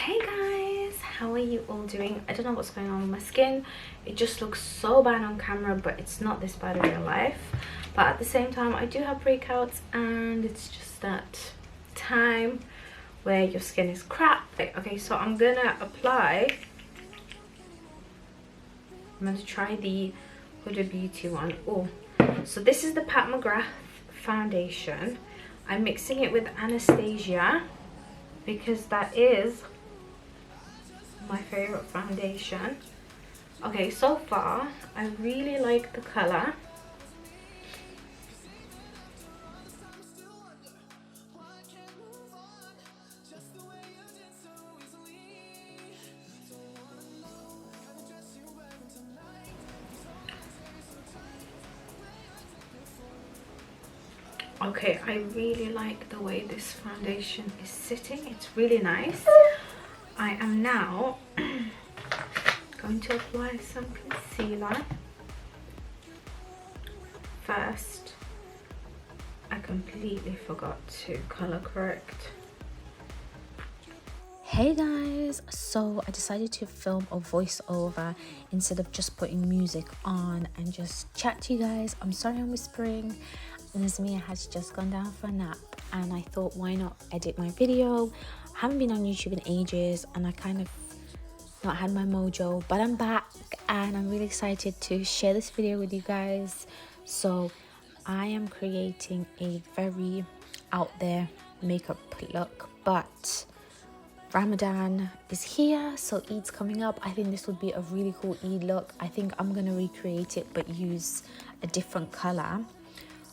Hey guys, how are you all doing? I don't know what's going on with my skin. It just looks so bad on camera, but it's not this bad in real life. But at the same time, I do have breakouts, and it's just that time where your skin is crap. Okay, so I'm gonna try the Huda Beauty one. Oh, so this is the Pat McGrath foundation. I'm mixing it with Anastasia because that is my favorite foundation. Okay, so far I really like the color. Okay, I really like the way this foundation is sitting. It's really nice. I am now going to apply some concealer. First, I completely forgot to color correct. Hey guys, so I decided to film a voiceover instead of just putting music on and just chat to you guys. I'm sorry I'm whispering. Nazmia has just gone down for a nap, and I thought, why not edit my video? I haven't been on YouTube in ages, and I kind of not had my mojo, but I'm back and I'm really excited to share this video with you guys. So I am creating a very out there makeup look, but Ramadan is here, so Eid's coming up. I think this would be a really cool Eid look. I think I'm gonna recreate it but use a different color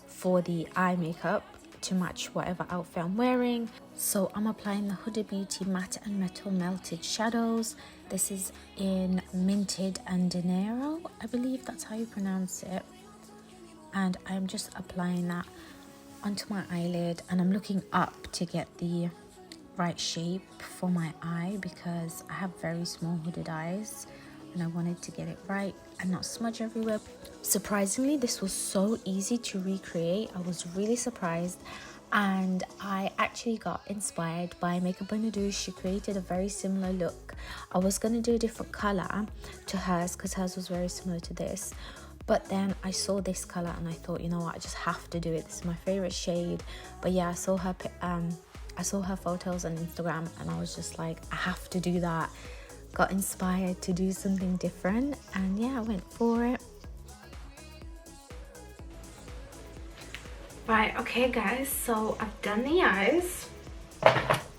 for the eye makeup to match whatever outfit I'm wearing. So I'm applying the Huda Beauty Matte and Metal Melted Shadows. This is in Minted and Dinero, I believe that's how you pronounce it. And I'm just applying that onto my eyelid, and I'm looking up to get the right shape for my eye because I have very small hooded eyes and I wanted to get it right and not smudge everywhere. Surprisingly, this was so easy to recreate. I was really surprised, and I actually got inspired by Makeup Banadoo. She created a very similar look. I was going to do a different color to hers because hers was very similar to this, but then I saw this color and I thought, you know what, I just have to do it. This is my favorite shade. But yeah, I saw her photos on Instagram and I was just like, I have to do that. Got inspired to do something different, and yeah, I went for it. Right, okay guys, so I've done the eyes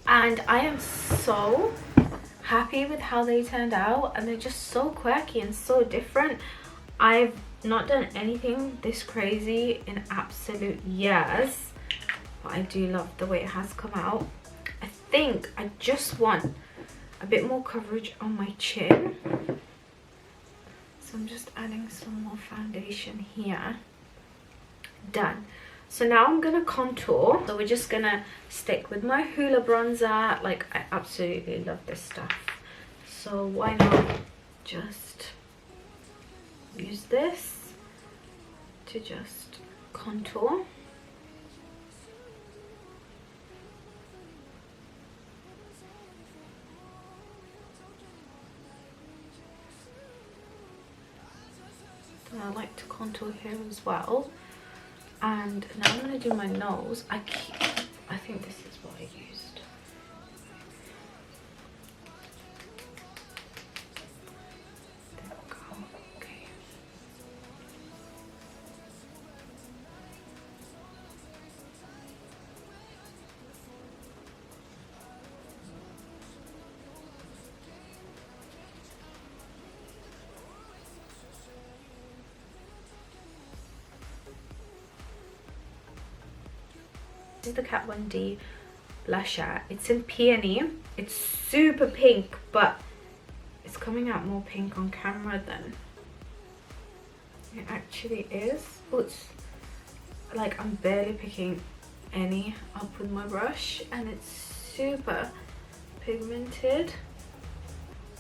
and I am so happy with how they turned out, and they're just so quirky and so different. I've not done anything this crazy in absolute years, but I do love the way it has come out. I think I just want a bit more coverage on my chin, so I'm just adding some more foundation here. Done. So now I'm gonna contour. So we're just gonna stick with my Hoola bronzer. Like, I absolutely love this stuff, so why not just use this to just contour. I like to contour here as well. And now I'm going to do my nose. I think this is what I used. There we go. Okay. This is the Kat Von D blusher. It's in Peony. It's super pink, but it's coming out more pink on camera than it actually is. Oh, it's like I'm barely picking any up with my brush, and it's super pigmented.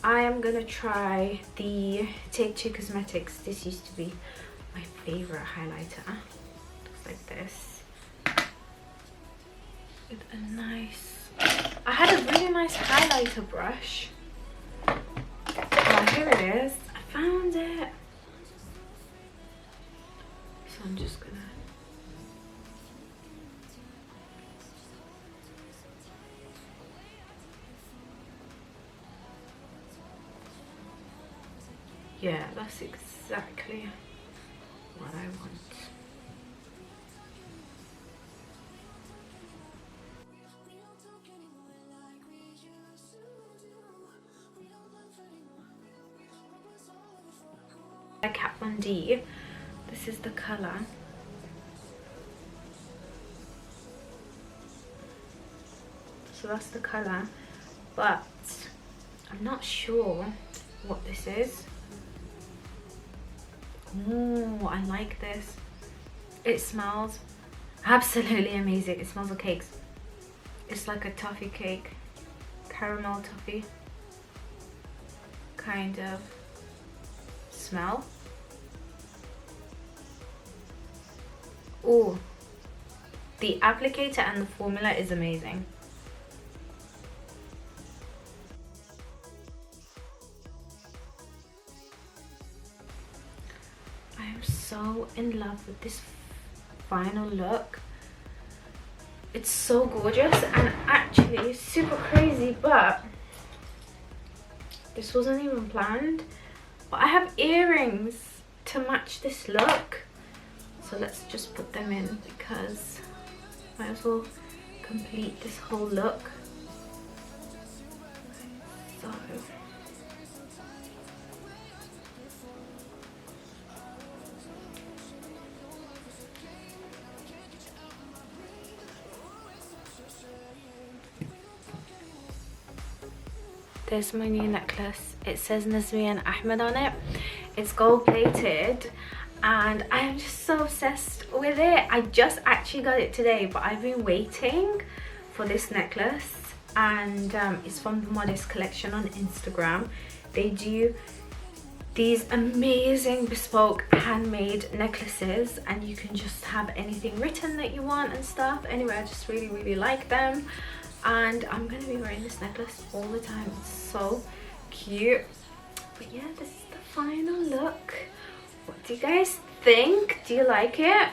I am gonna try the Take Two Cosmetics. This used to be my favorite highlighter. Looks like this. With a nice I had a really nice highlighter brush. Oh, here it is. I found it. So I'm just gonna... Yeah, that's exactly what I want. Kat Von D. This is the colour. So that's the colour, but I'm not sure what this is. Oh, I like this. It smells absolutely amazing. It smells like cakes. It's like a toffee cake, caramel toffee kind of smell. Oh, the applicator and the formula is amazing. I am so in love with this final look. It's so gorgeous and actually super crazy, but this wasn't even planned. But I have earrings to match this look, so let's just put them in because might as well complete this whole look. So there's my new necklace. It says Nazmi and Ahmed on it. It's gold plated and I am just so obsessed with it. I just actually got it today, but I've been waiting for this necklace, and it's from the Modest collection on Instagram. They do these amazing bespoke handmade necklaces and you can just have anything written that you want and stuff. Anyway, I just really like them and I'm gonna be wearing this necklace all the time. It's so cute. But yeah, this is the final look. What do you guys think? Do you like it?